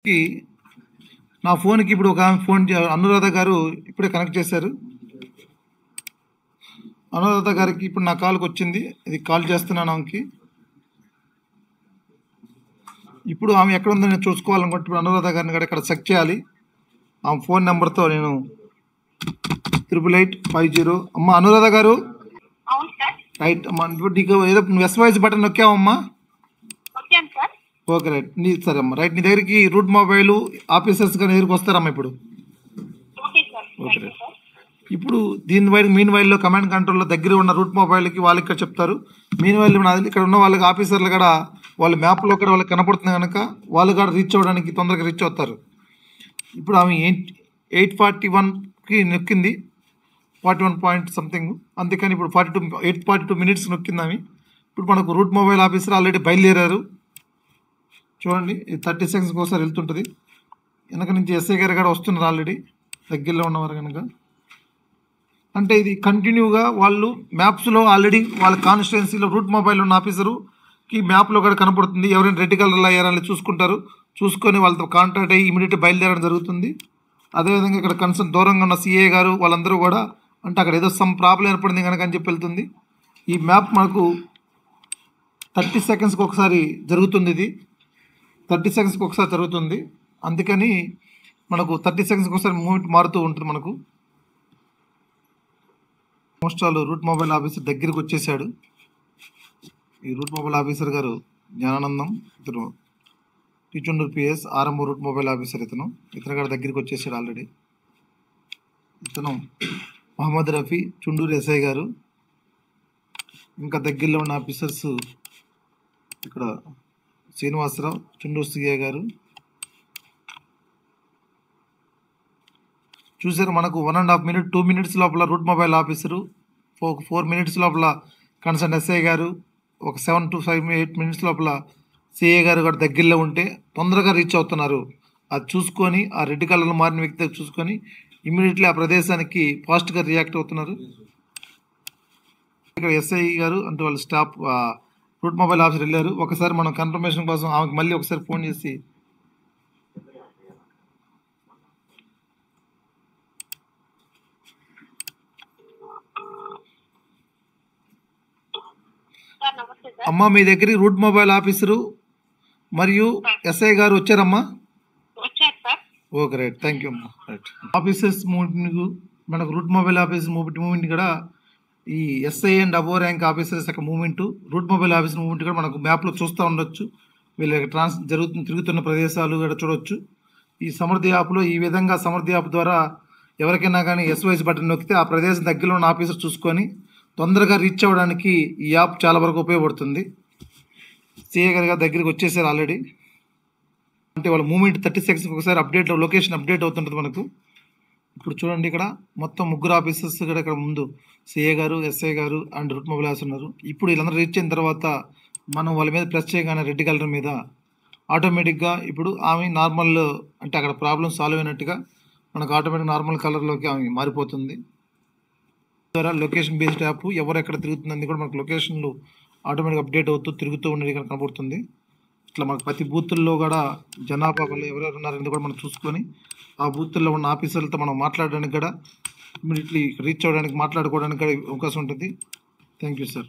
కి నా ఫోన్కి ఇప్పుడు ఒక ఆమె ఫోన్ అనురాధ గారు ఇప్పుడే కనెక్ట్ చేశారు. అనురాధ గారికి ఇప్పుడు నా కాల్కి వచ్చింది. ఇది కాల్ చేస్తున్నాను ఆమెకి. ఇప్పుడు ఆమె ఎక్కడ ఉందో నేను చూసుకోవాలనుకుంటే ఇప్పుడు అనురాధ గారిని కూడా ఇక్కడ చెక్ చేయాలి. ఆమె ఫోన్ నెంబర్తో నేను 8850. అమ్మ అనురాధ గారు, అవును సార్. రైట్ అమ్మా. ఇప్పుడు నీకు ఏదో నువ్వు ఎస్వైజ్ బటన్ నొక్కావమ్మా. వచ్చాను సార్. Okay right. సరే అమ్మా, రైట్. నీ దగ్గరికి రూట్ మొబైల్ ఆఫీసర్స్ గారి దగ్గరికి వస్తారమ్మా ఇప్పుడు. Okay sir. Okay right. ఇప్పుడు మీన్ వైల్లో కమాండ్ కంట్రోల్లో దగ్గర ఉన్న రూట్ మొబైల్కి వాళ్ళకి ఇక్కడ చెప్తారు. మీన్ వైల్ ఇక్కడ ఉన్న వాళ్ళకి ఆఫీసర్లు కూడా వాళ్ళ మ్యాప్లో కూడా వాళ్ళకి కనపడుతుంది కనుక వాళ్ళు కూడా రీచ్ అవ్వడానికి తొందరగా రీచ్ అవుతారు. ఇప్పుడు ఆమె 841కి నొక్కింది, 41 పాయింట్ సంథింగ్. అందుకని ఇప్పుడు 842 మినిట్స్ నొక్కింది ఆమె. ఇప్పుడు మనకు రూట్ మొబైల్ ఆఫీసర్ ఆల్రెడీ బయలుదేరారు. చూడండి, ఇది 30 సెకండ్స్కి ఒకసారి వెళ్తుంటుంది. వెనక నుంచి ఎస్ఐ గారు కూడా వస్తున్నారు ఆల్రెడీ, దగ్గరలో ఉన్నవారు కనుక. అంటే ఇది కంటిన్యూగా వాళ్ళు మ్యాప్స్లో ఆల్రెడీ వాళ్ళ కాన్స్టిట్యున్సీలో రూట్ మొబైల్ ఉన్న ఆఫీసరుకి మ్యాప్లో కూడా కనపడుతుంది. ఎవరైనా రెడ్ కలర్లో అయ్యారని చూసుకుంటారు. చూసుకొని వాళ్ళతో కాంటాక్ట్ అయ్యి ఇమీడియట్ బయలుదేరడం జరుగుతుంది. అదేవిధంగా ఇక్కడ కన్సర్న్ దూరంగా ఉన్న సిఏ గారు వాళ్ళందరూ కూడా, అంటే అక్కడ ఏదో సమ్ ప్రాబ్లం ఏర్పడింది కనుక అని చెప్పి వెళ్తుంది. ఈ మ్యాప్ మనకు 30 సెకండ్స్కి ఒకసారి జరుగుతుంది. ఇది 30 సెకండ్స్కి ఒకసారి జరుగుతుంది. అందుకని మనకు 30 సెకండ్స్కి ఒకసారి మూమెంట్ మారుతూ ఉంటుంది మనకు. Most all route mobile officer దగ్గరికి వచ్చేసాడు. ఈ రూట్ మొబైల్ ఆఫీసర్ గారు జ్ఞానానందం, ఇతను టీచుండూరు PS RMO route mobile officer. ఇతను గారి దగ్గరికి వచ్చేసాడు ఆల్రెడీ. ఇతను మహమ్మద్ రఫీ, చుండూరు ఎస్ఐ గారు. ఇంకా దగ్గరలో ఉన్న ఆఫీసర్స్ ఇక్కడ శ్రీనివాసరావు, చుండూరు సిఐ గారు. చూసారు, మనకు 1.5 మినిట్ 2 మినిట్స్ లోపల రూట్ మొబైల్ ఆఫీసరు, 4 మినిట్స్ లోపల కన్సర్న్ ఎస్ఐ గారు, ఒక 7 to 8 మినిట్స్ లోపల సిఏ గారు కూడా దగ్గరలో ఉంటే తొందరగా రీచ్ అవుతున్నారు. అది చూసుకొని ఆ రెడ్ కలర్లో మారిన వ్యక్తి చూసుకొని ఇమీడియట్లీ ఆ ప్రదేశానికి ఫాస్ట్గా రియాక్ట్ అవుతున్నారు. ఇక్కడ ఎస్ఐ గారు అంటే వాళ్ళ స్టాఫ్ రూట్ మొబైల్ ఆఫీసర్ వెళ్ళారు. ఒకసారి మనం కన్ఫర్మేషన్ కోసం ఆమెకు మళ్ళీ ఒకసారి ఫోన్ చేసి అమ్మా మీ దగ్గరికి రూట్ మొబైల్ ఆఫీసరు మరియు ఎస్ఐ గారు వచ్చారమ్మా. ఓకే రైట్, థ్యాంక్ యూ అమ్మా. రైట్, ఆఫీసర్స్ మూవ్మెంట్ మనకు రూట్ మొబైల్ ఆఫీస్ మూవ్మెంట్ కూడా ఈ SI and above rank officers యొక్క movement, route mobile officer movement కూడా మనకు మ్యాప్లో చూస్తూ ఉండొచ్చు. వీళ్ళ తిరుగుతున్న ప్రదేశాలు కూడా చూడవచ్చు. ఈ సమర్థి యాప్లో ఈ విధంగా సమర్థి యాప్ ద్వారా ఎవరికైనా కానీ ఎస్ఓఎస్ బటన్ నొక్కితే ఆ ప్రదేశం దగ్గరలో ఉన్న ఆఫీసర్ చూసుకొని తొందరగా రీచ్ అవ్వడానికి ఈ యాప్ చాలా వరకు ఉపయోగపడుతుంది. సిఏ గారి దగ్గరికి వచ్చేసారు ఆల్రెడీ. అంటే వాళ్ళ మూమెంట్ 30 సెకండ్స్కి ఒకసారి లొకేషన్ అప్డేట్ అవుతుంటుంది మనకు. ఇప్పుడు చూడండి, ఇక్కడ మొత్తం 3 ఆఫీసర్స్ కూడా ఇక్కడ ముందు సిఏ గారు, ఎస్ఐ గారు అండ్ రూట్ మొబైల్ ఆఫీసర్ ఉన్నారు. ఇప్పుడు వీళ్ళందరూ రీచ్ అయిన తర్వాత మనం వాళ్ళ మీద ప్రెస్ చేయగానే రెడ్ కలర్ మీద ఆటోమేటిక్గా ఇప్పుడు ఆమె నార్మల్, అంటే అక్కడ ప్రాబ్లం సాల్వ్ అయినట్టుగా మనకు ఆటోమేటిక్ నార్మల్ కలర్లోకి ఆమె మారిపోతుంది. ద్వారా లొకేషన్ బేస్డ్ యాప్ ఎవరు ఎక్కడ తిరుగుతుందని కూడా మనకు లొకేషన్లు ఆటోమేటిక్ అప్డేట్ అవుతూ తిరుగుతూ ఉండేది ఇక్కడ కనబడుతుంది. ఇట్లా మనకు ప్రతి బూతుల్లో కూడా జనాభా వల్ల ఎవరెవరు ఉన్నారని కూడా మనం చూసుకొని ఆ బూతుల్లో ఉన్న ఆఫీసర్లతో మనం మాట్లాడడానికి కూడా ఇమీడియట్లీ రీచ్ అవ్వడానికి మాట్లాడుకోవడానికి కూడా అవకాశం ఉంటుంది. Thank you sir.